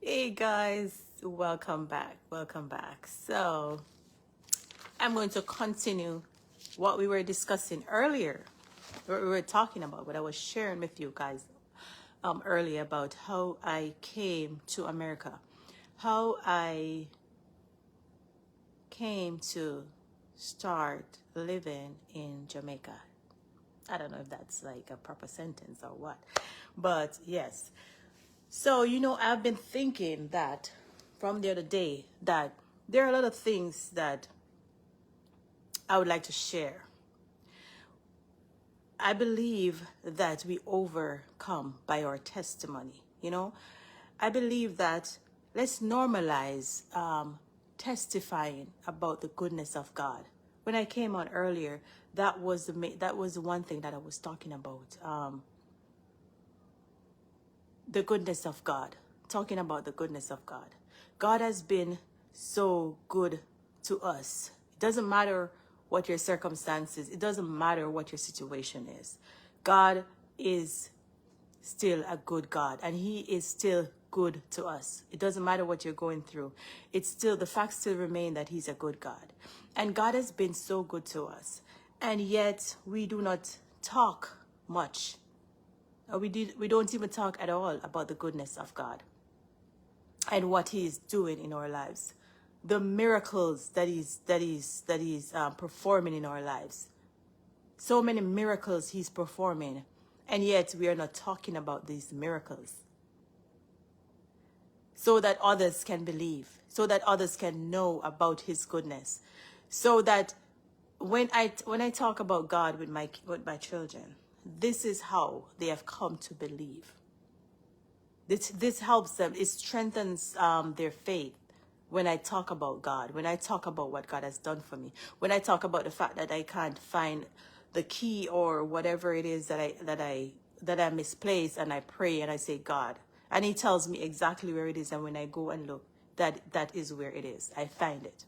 Hey guys, welcome back. Welcome back. So, I'm going to continue what we were discussing earlier, what we were talking about, what I was sharing with you guys earlier about how I came to America, how I came to start living in Jamaica. I don't know if that's like a proper sentence or what, but yes. So, I've been thinking that from the other day that there are a lot of things that I would like to share. I believe that we overcome by our testimony. I believe that let's normalize testifying about the goodness of God. When I came on earlier, that was the one thing that I was talking about. The goodness of God, talking about the goodness of God. God has been so good to us. It doesn't matter what your circumstances, it doesn't matter what your situation is. God is still a good God, and He is still good to us. It doesn't matter what you're going through. It's still, the facts still remain that He's a good God. And God has been so good to us. And yet we do not talk much. We don't even talk at all about the goodness of God and what He is doing in our lives, the miracles that He's performing in our lives. So many miracles He's performing, and yet we are not talking about these miracles, so that others can believe, so that others can know about His goodness, so that when I talk about God with my children, this is how they have come to believe. This helps them. It strengthens their faith when I talk about God, when I talk about what God has done for me, when I talk about the fact that I can't find the key or whatever it is that I misplaced, and I pray and I say God, and He tells me exactly where it is, and when I go and look, that is where it is. I find it.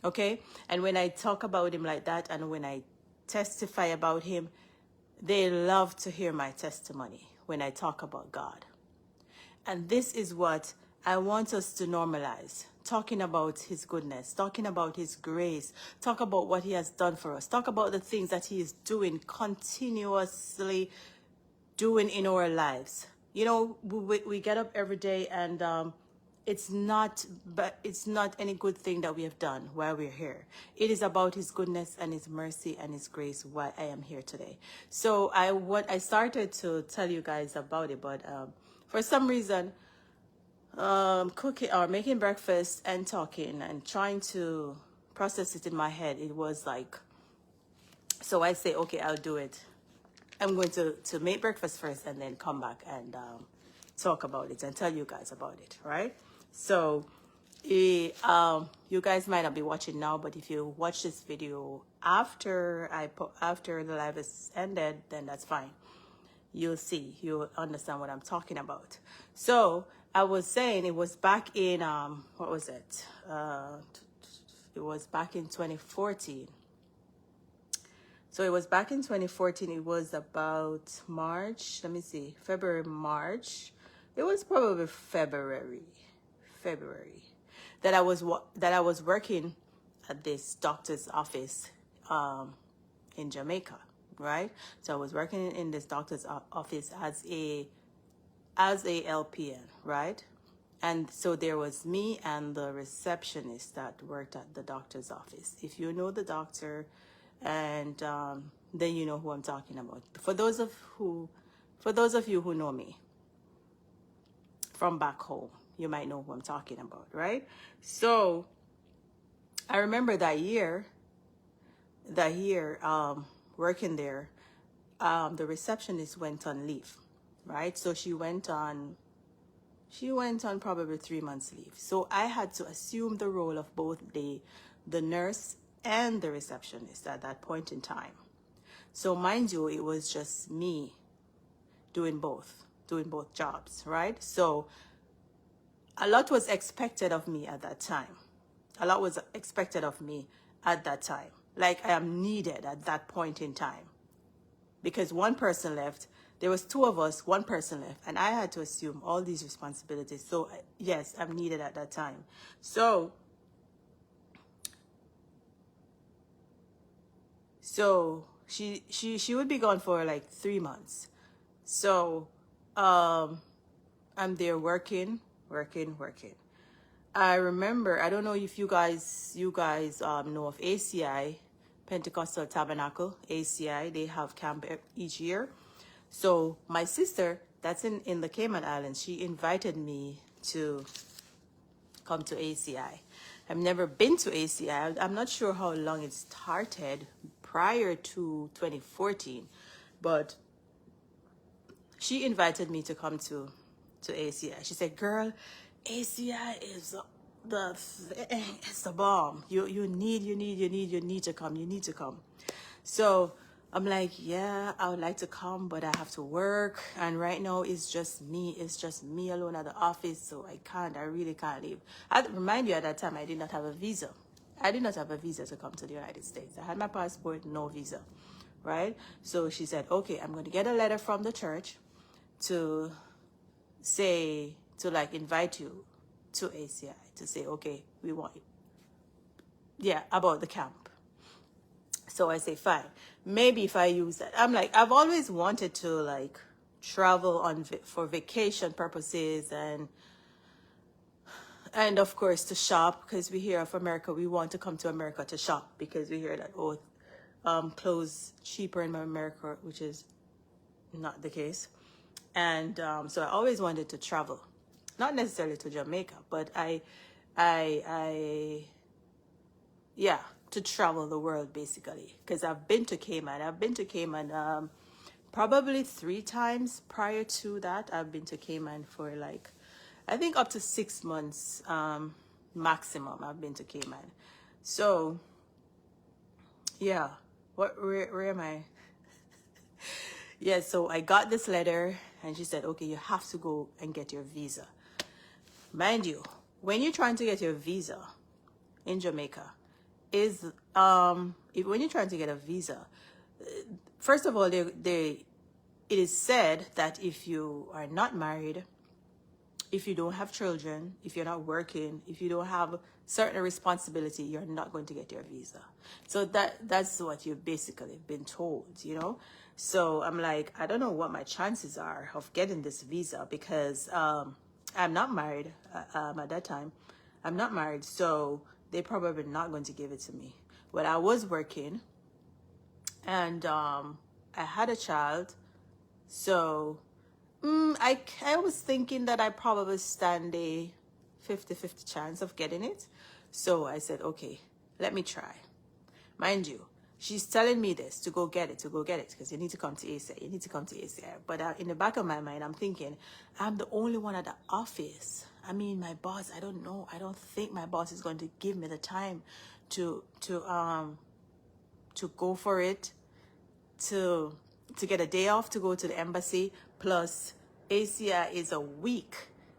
Okay? And when I talk about Him like that, and when I testify about Him, they love to hear my testimony when I talk about God. And this is what I want us to normalize. Talking about His goodness, talking about His grace, talk about what He has done for us, talk about the things that He is doing, continuously doing in our lives. We get up every day, and it's not any good thing that we have done while we're here. It is about His goodness and His mercy and His grace why I am here today. So I started to tell you guys about it, but for some reason, cooking or making breakfast and talking and trying to process it in my head, it was like, so I say, okay, I'll do it. I'm going to make breakfast first and then come back and talk about it and tell you guys about it, right? So you guys might not be watching now, but if you watch this video after after the live is ended, then that's fine. You'll understand what I'm talking about. So I was saying it was back in what was it? It was back in 2014. So it was back in 2014. It was about March. Let me see, February, March. It was probably February that I was working at this doctor's office in Jamaica, right? So I was working in this doctor's office as a LPN, right? And so there was me and the receptionist that worked at the doctor's office. If you know the doctor, and then you know who I'm talking about. For those of you who know me from back home, you might know who I'm talking about, right? So I remember that year working there, the receptionist went on leave, right? So she went on probably 3 months leave. So I had to assume the role of both the nurse and the receptionist at that point in time. So mind you, it was just me doing both jobs, right? So a lot was expected of me at that time. Like I am needed at that point in time. Because one person left, there was two of us, one person left, and I had to assume all these responsibilities. So yes, I'm needed at that time. So she would be gone for like 3 months. So I'm there working. I remember, I don't know if you guys know of ACI, Pentecostal Tabernacle, ACI. They have camp each year. So my sister, that's in the Cayman Islands, she invited me to come to ACI. I've never been to ACI. I'm not sure how long it started, prior to 2014, but she invited me to come to ACI. She said, "Girl, ACI is it's the bomb. You need to come. You need to come." So I'm like, yeah, I would like to come, but I have to work, and right now it's just me. It's just me alone at the office, so I really can't leave. I remind you, at that time I did not have a visa. I did not have a visa to come to the United States. I had my passport, no visa, right? So she said, okay, I'm going to get a letter from the church to say, to like invite you to ACI, to say, okay, we want you. Yeah, about the camp. So I say, fine, maybe if I use that. I'm like, I've always wanted to like travel for vacation purposes, and of course to shop, because we hear of America. We want to come to America to shop because we hear that, clothes cheaper in America, which is not the case. And so I always wanted to travel, not necessarily to Jamaica, but yeah, to travel the world basically, because I've been to Cayman. Probably 3 times prior to that. I've been to Cayman for like, I think up to 6 months maximum. I've been to Cayman. So yeah, where am I? Yeah, so I got this letter, and she said, okay, you have to go and get your visa. Mind you, when you're trying to get your visa in Jamaica, when you're trying to get a visa, first of all, it is said that if you are not married, if you don't have children, if you're not working, if you don't have certain responsibility, you're not going to get your visa. So that's what you've basically been told, you know? So I'm like, I don't know what my chances are of getting this visa, because I'm not married at that time. I'm not married, so they're probably not going to give it to me. But I was working, and I had a child, so I was thinking that I probably stand a 50-50 chance of getting it. So I said, okay, let me try. Mind you, she's telling me this, to go get it, because you need to come to ACI. But in the back of my mind, I'm thinking, I'm the only one at the office. I mean, my boss, I don't know. I don't think my boss is going to give me the time to go for it, to get a day off to go to the embassy. Plus ACI is a week.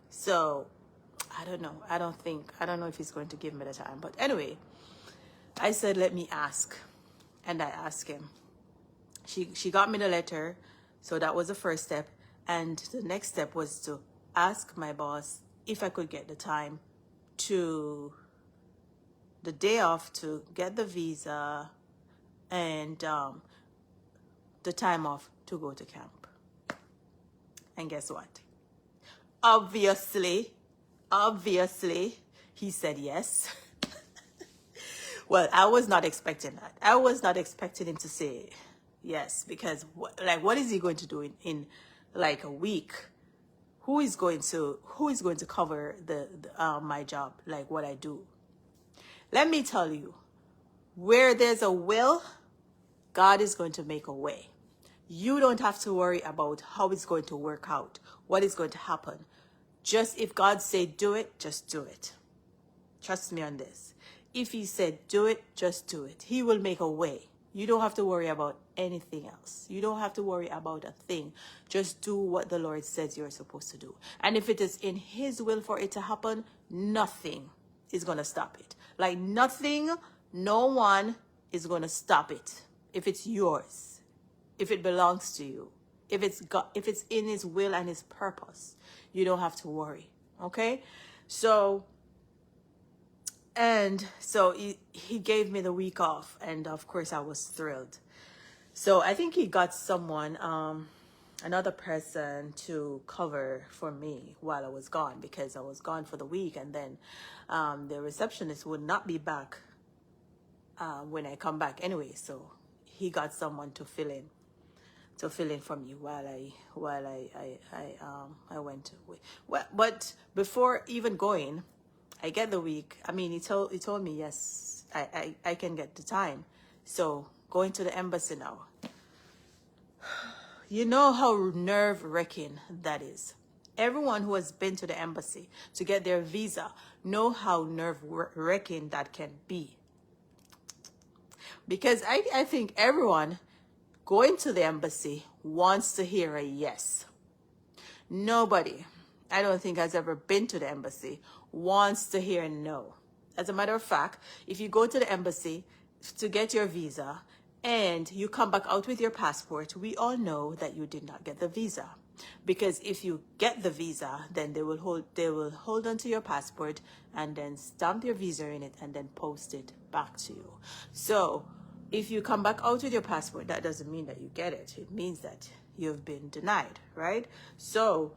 So I don't know. I don't know if he's going to give me the time. But anyway, I said, let me ask. And I asked him. She got me the letter. So that was the first step. And the next step was to ask my boss if I could get the time the day off to get the visa, and the time off to go to camp. And guess what? Obviously, he said yes. Well, I was not expecting that. I was not expecting him to say yes, because what is he going to do in like a week? Who is going to cover my job, like what I do? Let me tell you, where there's a will, God is going to make a way. You don't have to worry about how it's going to work out, what is going to happen. Just if God said do it, just do it. Trust me on this. If he said do it, just do it. He will make a way. You don't have to worry about anything else. You don't have to worry about a thing. Just do what the Lord says you're supposed to do. And if it is in his will for it to happen, nothing is going to stop it. Like nothing, no one is going to stop it. If it's yours, if it belongs to you, if it's in his will and his purpose, you don't have to worry. Okay? So, and so he gave me the week off, and of course I was thrilled. So I think he got someone, another person to cover for me while I was gone, because I was gone for the week, and then the receptionist would not be back when I come back anyway. So he got someone to fill in for me while I went away. Well, but before even going, I get the week. I mean, he told me, yes, I can get the time. So going to the embassy now. You know how nerve-wracking that is. Everyone who has been to the embassy to get their visa know how nerve-wracking that can be. Because I think everyone going to the embassy wants to hear a yes. Nobody, I don't think, has ever been to the embassy wants to hear no. As a matter of fact, if you go to the embassy to get your visa and you come back out with your passport, we all know that you did not get the visa. Because if you get the visa, then they will hold onto your passport and then stamp your visa in it and then post it back to you. So if you come back out with your passport, that doesn't mean that you get it. It means that you've been denied, right? So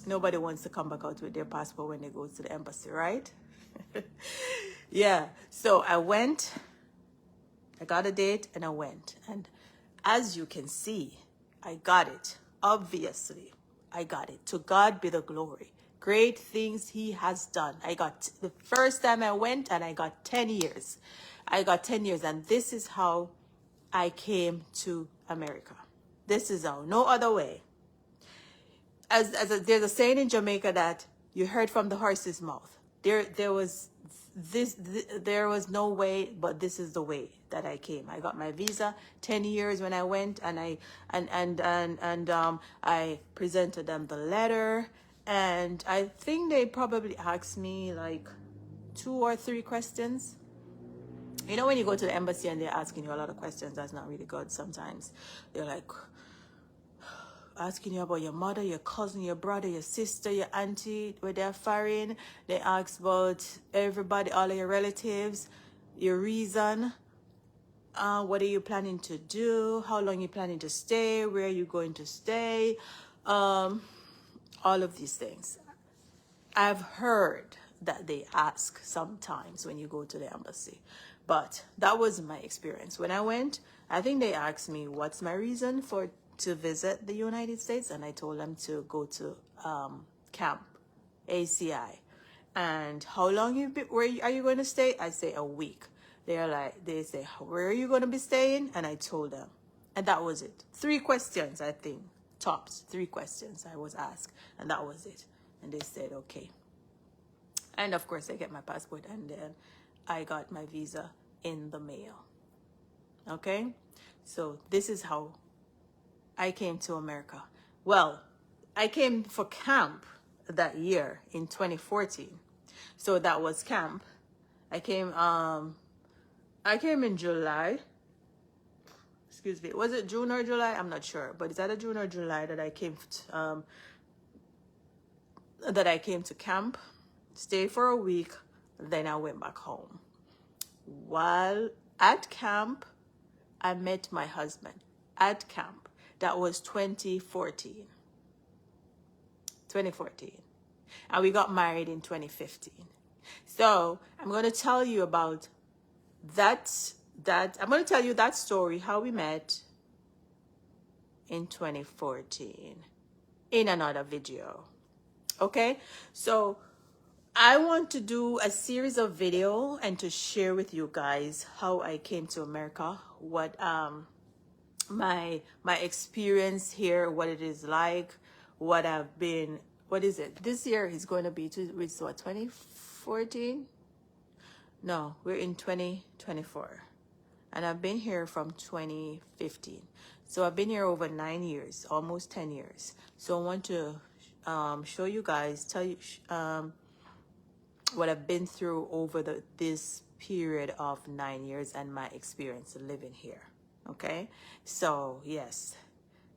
nobody wants to come back out with their passport when they go to the embassy, right? Yeah. So I went, I got a date and I went. And as you can see, I got it. Obviously, I got it. To God be the glory. Great things he has done. I got, the first time I went, and I got 10 years. I got 10 years, and this is how I came to America. This is how, no other way. There's a saying in Jamaica that you heard from the horse's mouth. There was no way, but this is the way that I came. I got my visa, 10 years when I went, and I presented them the letter, and I think they probably asked me like 2 or 3 questions. You know, when you go to the embassy and they're asking you a lot of questions, that's not really good sometimes. They're like asking you about your mother, your cousin, your brother, your sister, your auntie, where they're foreign. They ask about everybody, all of your relatives, your reason, what are you planning to do, how long you planning to stay, where are you going to stay, all of these things. I've heard that they ask sometimes when you go to the embassy, but that was my experience. When I went, I think they asked me, what's my reason to visit the United States, and I told them to go to camp ACI. And how long where are you going to stay? I say a week. They say, where are you going to be staying? And I told them, and that was it. 3 questions, I think, tops 3 questions I was asked, and that was it. And they said okay. And of course I get my passport, and then I got my visa in the mail. Okay, so this is how I came to America. Well, I came for camp that year in 2014. So that was camp. I came in July. Excuse me. Was it June or July? I'm not sure. But it's either June or July that I came to camp, stayed for a week, then I went back home. While at camp, I met my husband at camp. That was 2014. And we got married in 2015. So I'm going to tell you about I'm going to tell you that story, how we met in 2014 in another video. Okay? So I want to do a series of video and to share with you guys how I came to America, what my experience here, what it is like, what I've been, what is it? This year is going to be, it's what, 2014? No, we're in 2024. And I've been here from 2015. So I've been here over 9 years, almost 10 years. So I want to show you guys, tell you what I've been through over this period of 9 years and my experience living here. Okay, so yes,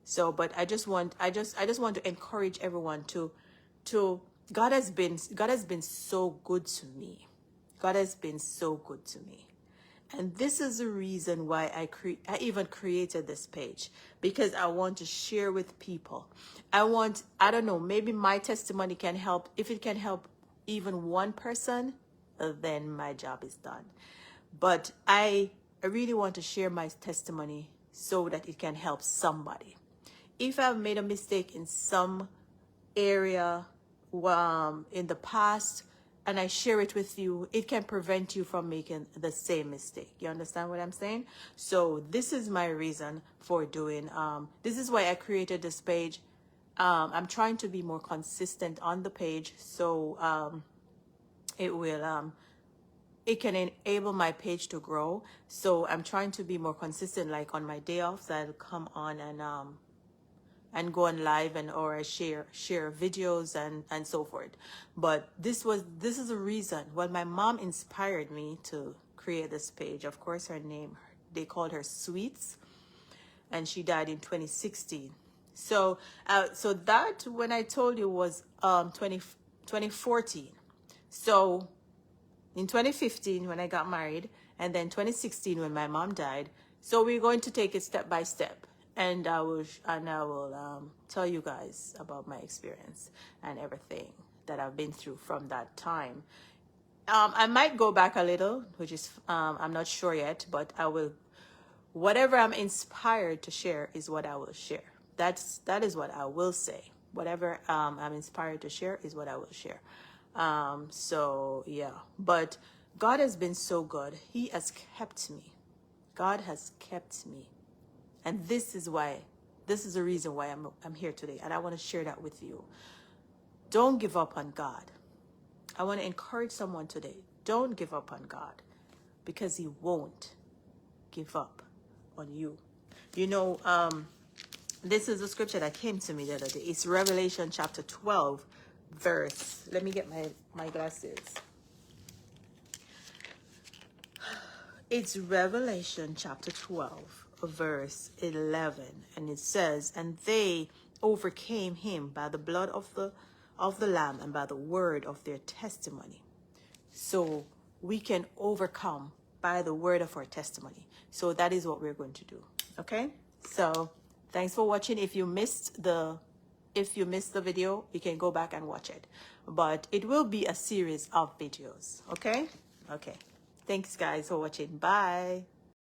so but I just want to encourage everyone to God has been so good to me. God has been so good to me. And this is the reason why I even created this page, because I want to share with people. I don't know, maybe my testimony can help. If it can help even one person, then my job is done. But I really want to share my testimony so that it can help somebody. If I've made a mistake in some area in the past, and I share it with you, it can prevent you from making the same mistake. You understand what I'm saying? So this is my reason for doing, this is why I created this page. I'm trying to be more consistent on the page, so it will, it can enable my page to grow. So I'm trying to be more consistent, like on my day off, so I'll come on and go on live, and or I share videos and so forth. But this is a reason. Well, my mom inspired me to create this page. Of course, her name, they called her Sweets, and she died in 2016. So so that, when I told you, was 2014. So in 2015 when I got married, and then 2016 when my mom died. So we're going to take it step by step, and I will tell you guys about my experience and everything that I've been through from that time. I might go back a little, which is I'm not sure yet, but I will. Whatever I'm inspired to share is what I will share. That is what I will say. Whatever I'm inspired to share is what I will share. So yeah, but God has been so good. He has kept me. God has kept me. And this is the reason why I'm here today. And I want to share that with you. Don't give up on God. I want to encourage someone today. Don't give up on God, because he won't give up on you. You know, this is a scripture that came to me the other day. It's Revelation chapter 12, verse. Let me get my glasses. It's Revelation chapter 12, verse 11. And it says, and they overcame him by the blood of the Lamb and by the word of their testimony. So we can overcome by the word of our testimony. So that is what we're going to do. Okay? So thanks for watching. If you missed the video, you can go back and watch it. But it will be a series of videos. Okay? Okay. Thanks guys for watching. Bye.